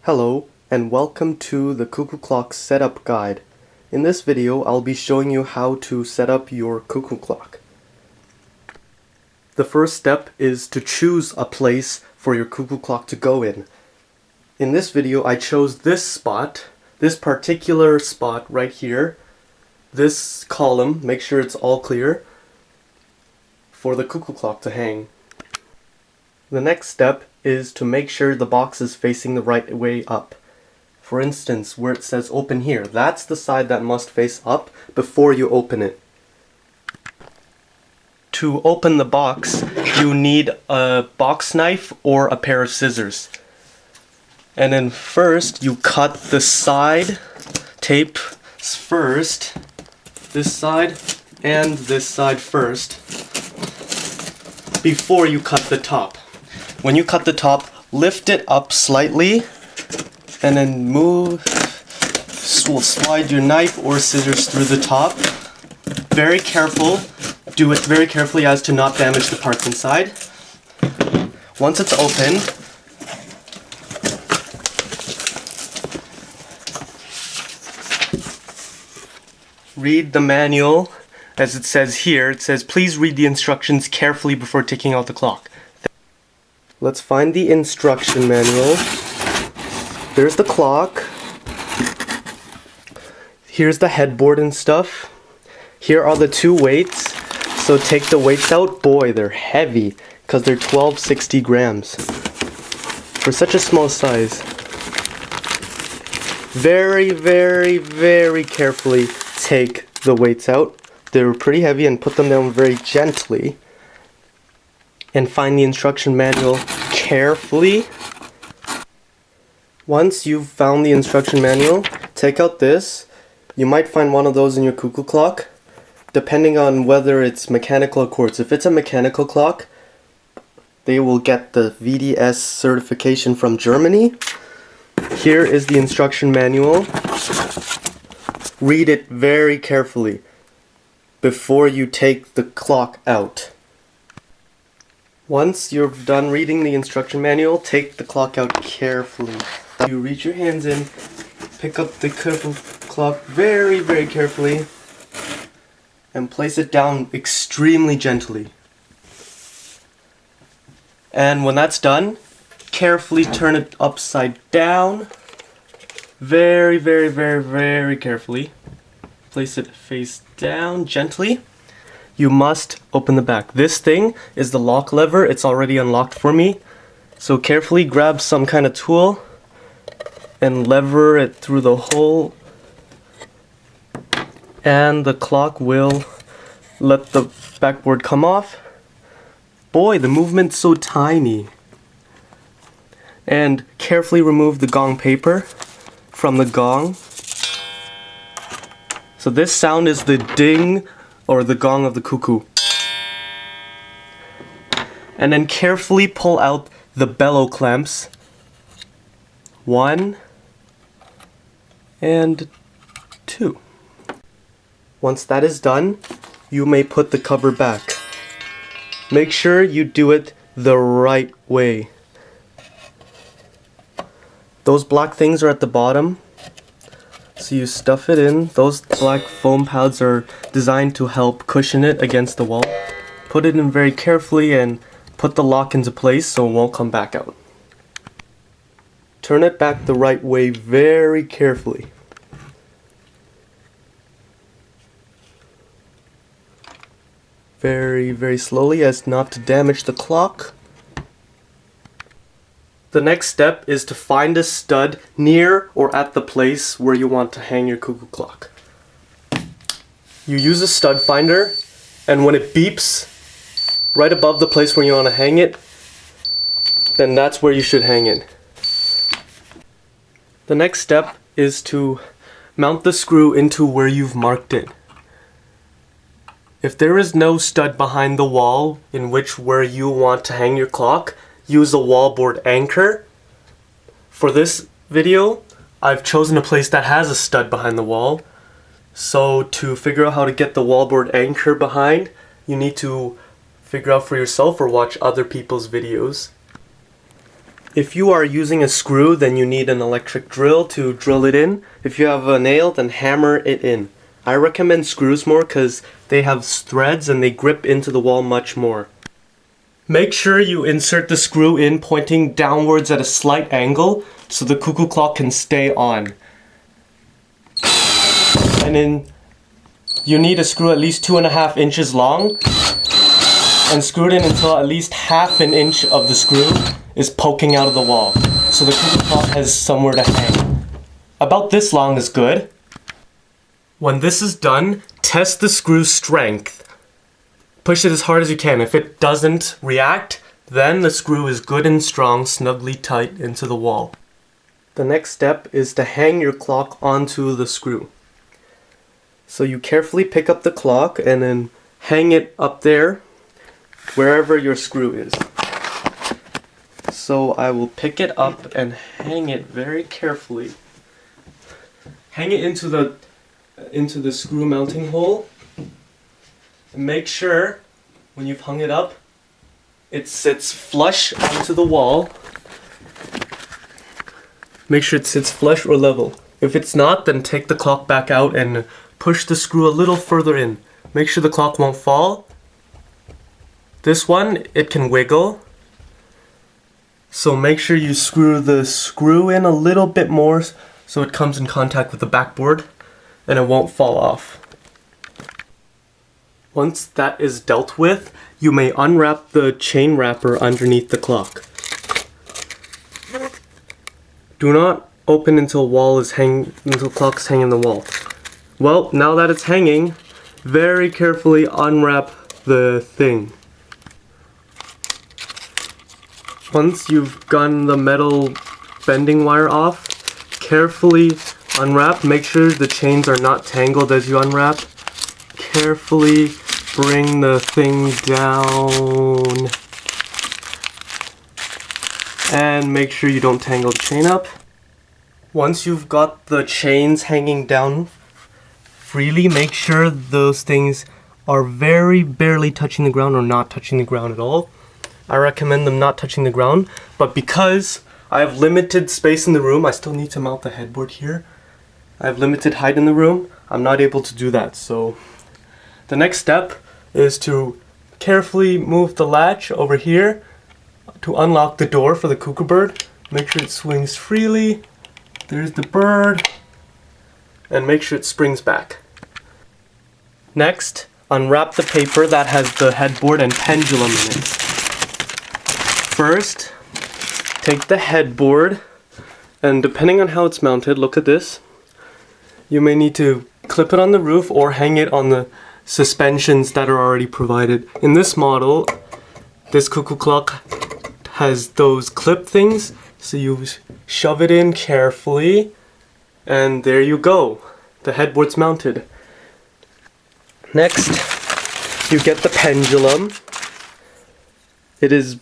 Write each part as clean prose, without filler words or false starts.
Hello and welcome to the Cuckoo Clock Setup Guide. In this video I'll be showing you how to set up your cuckoo clock. The first step is to choose a place for your cuckoo clock to go in. In this video I chose this spot, this particular spot right here, this column, make sure it's all clear, for the cuckoo clock to hang. The next step is to make sure the box is facing the right way up. For instance, where it says open here, that's the side that must face up before you open it. To open the box, you need a box knife or a pair of scissors. And then first, you cut the side tape first, this side and this side first, before you cut the top. When you cut the top, lift it up slightly and then slide your knife or scissors through the top. Very careful, do it very carefully as to not damage the parts inside. Once it's open, read the manual. As it says here, it says please read the instructions carefully before taking out the clock. Let's find the instruction manual. There's the clock. Here's the headboard and stuff. Here are the two weights. So take the weights out. Boy, they're heavy because they're 1260 grams. For such a small size. Very, very, very carefully take the weights out. They're pretty heavy and put them down very gently. And find the instruction manual carefully. Once you've found the instruction manual, take out this. You might find one of those in your cuckoo clock, depending on whether it's mechanical or quartz. If it's a mechanical clock, they will get the VDS certification from Germany. Here is the instruction manual. Read it very carefully before you take the clock out. Once you're done reading the instruction manual, take the clock out carefully. You reach your hands in, pick up the clock very, very carefully, and place it down extremely gently. And when that's done, carefully turn it upside down. Very, very, very, very carefully. Place it face down gently. You must open the back. This thing is the lock lever. It's already unlocked for me. So carefully grab some kind of tool and lever it through the hole. And the clock will let the backboard come off. Boy, the movement's so tiny. And carefully remove the gong paper from the gong. So this sound is the ding or the gong of the cuckoo. And then carefully pull out the bellow clamps. 1 and 2. Once that is done, you may put the cover back. Make sure you do it the right way. Those black things are at the bottom. So you stuff it in. Those black foam pads are designed to help cushion it against the wall. Put it in very carefully and put the lock into place so it won't come back out. Turn it back the right way very carefully. Very, very slowly as not to damage the clock. The next step is to find a stud near or at the place where you want to hang your cuckoo clock. You use a stud finder, and when it beeps right above the place where you want to hang it, then that's where you should hang it. The next step is to mount the screw into where you've marked it. If there is no stud behind the wall in where you want to hang your clock, use a wallboard anchor. For this video, I've chosen a place that has a stud behind the wall. So to figure out how to get the wallboard anchor behind, you need to figure out for yourself or watch other people's videos. If you are using a screw, then you need an electric drill to drill it in. If you have a nail, then hammer it in. I recommend screws more because they have threads and they grip into the wall much more. Make sure you insert the screw in pointing downwards at a slight angle so the cuckoo clock can stay on. And then you need a screw at least 2.5 inches long and screw it in until at least 1/2 inch of the screw is poking out of the wall so the cuckoo clock has somewhere to hang. About this long is good. When this is done, test the screw's strength. Push it as hard as you can. If it doesn't react, then the screw is good and strong, snugly tight into the wall. The next step is to hang your clock onto the screw. So you carefully pick up the clock and then hang it up there, wherever your screw is. So I will pick it up and hang it very carefully. Hang it into the screw mounting hole. And make sure, when you've hung it up, it sits flush onto the wall. Make sure it sits flush or level. If it's not, then take the clock back out and push the screw a little further in. Make sure the clock won't fall. This one, it can wiggle. So make sure you screw the screw in a little bit more so it comes in contact with the backboard and it won't fall off. Once that is dealt with, you may unwrap the chain wrapper underneath the clock. Do not open until clock is hanging on the wall. Well, now that it's hanging, very carefully unwrap the thing. Once you've gotten the metal bending wire off, carefully unwrap. Make sure the chains are not tangled as you unwrap. Carefully bring the thing down. And make sure you don't tangle the chain up. Once you've got the chains hanging down freely, make sure those things are very barely touching the ground or not touching the ground at all. I recommend them not touching the ground, but because I have limited space in the room, I still need to mount the headboard here. I have limited height in the room, I'm not able to do that. So the next step is to carefully move the latch over here to unlock the door for the cuckoo bird. Make sure it swings freely. There's the bird. And make sure it springs back. Next, unwrap the paper that has the headboard and pendulum in it. First, take the headboard, and depending on how it's mounted, look at this. You may need to clip it on the roof or hang it on the suspensions that are already provided. In this model, this cuckoo clock has those clip things, so you shove it in carefully, and there you go. The headboard's mounted. Next, you get the pendulum. It is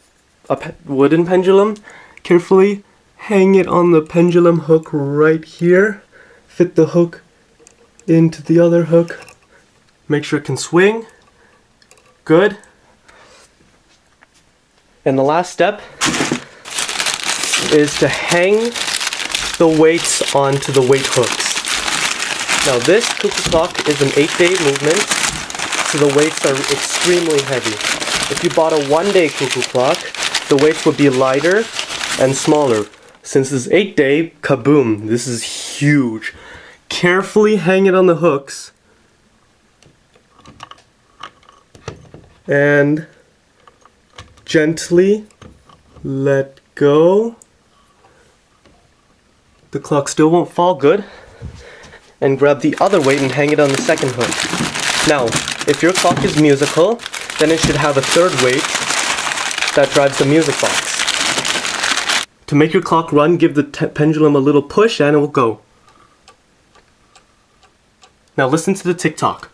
a wooden pendulum. Carefully hang it on the pendulum hook right here. Fit the hook into the other hook. Make sure it can swing. Good. And the last step is to hang the weights onto the weight hooks. Now this cuckoo clock is an 8-day movement, so the weights are extremely heavy. If you bought a 1-day cuckoo clock, the weights would be lighter and smaller. Since this 8-day, kaboom, this is huge. Carefully hang it on the hooks and gently let go. The clock still won't fall, good. And grab the other weight and hang it on the second hook. Now, if your clock is musical, then it should have a third weight that drives the music box. To make your clock run, give the pendulum a little push and it will go. Now listen to the tick-tock.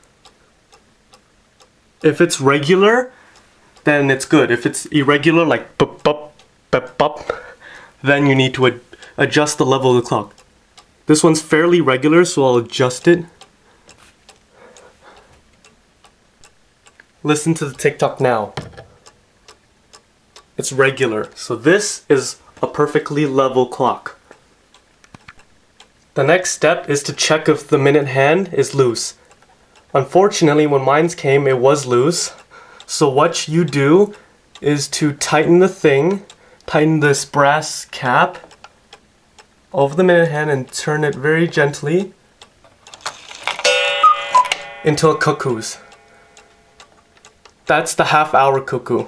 If it's regular, then it's good. If it's irregular, like bup bup bup bup, then you need to adjust the level of the clock. This one's fairly regular, so I'll adjust it. Listen to the tick-tock now. It's regular. So this is a perfectly level clock. The next step is to check if the minute hand is loose. Unfortunately, when mine came, it was loose. So what you do is to tighten this brass cap over the minute hand and turn it very gently until it cuckoos. That's the half-hour cuckoo.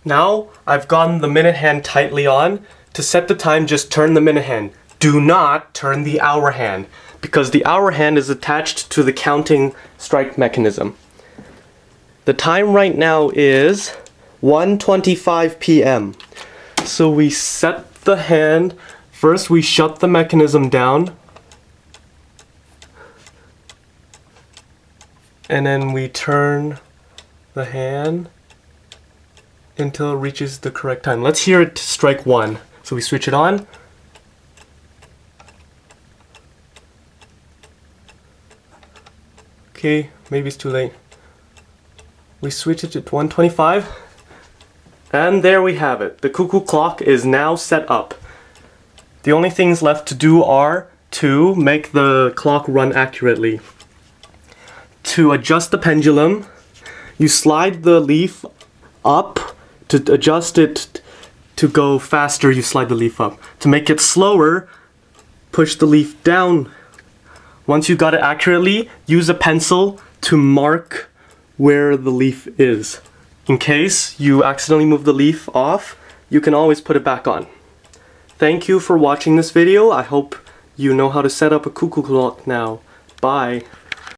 Now I've gotten the minute hand tightly on. To set the time, just turn the minute hand. Do not turn the hour hand, because the hour hand is attached to the counting strike mechanism. The time right now is 1:25 p.m. So we set the hand. First we shut the mechanism down. And then we turn the hand until it reaches the correct time. Let's hear it strike 1. So we switch it on. Okay, maybe it's too late. We switch it to 1:25. And there we have it. The cuckoo clock is now set up. The only things left to do are to make the clock run accurately. To adjust the pendulum, you slide the leaf up. To adjust it to go faster, you slide the leaf up. To make it slower, push the leaf down. Once you got it accurately, use a pencil to mark where the leaf is. In case you accidentally move the leaf off, you can always put it back on. Thank you for watching this video. I hope you know how to set up a cuckoo clock now. Bye.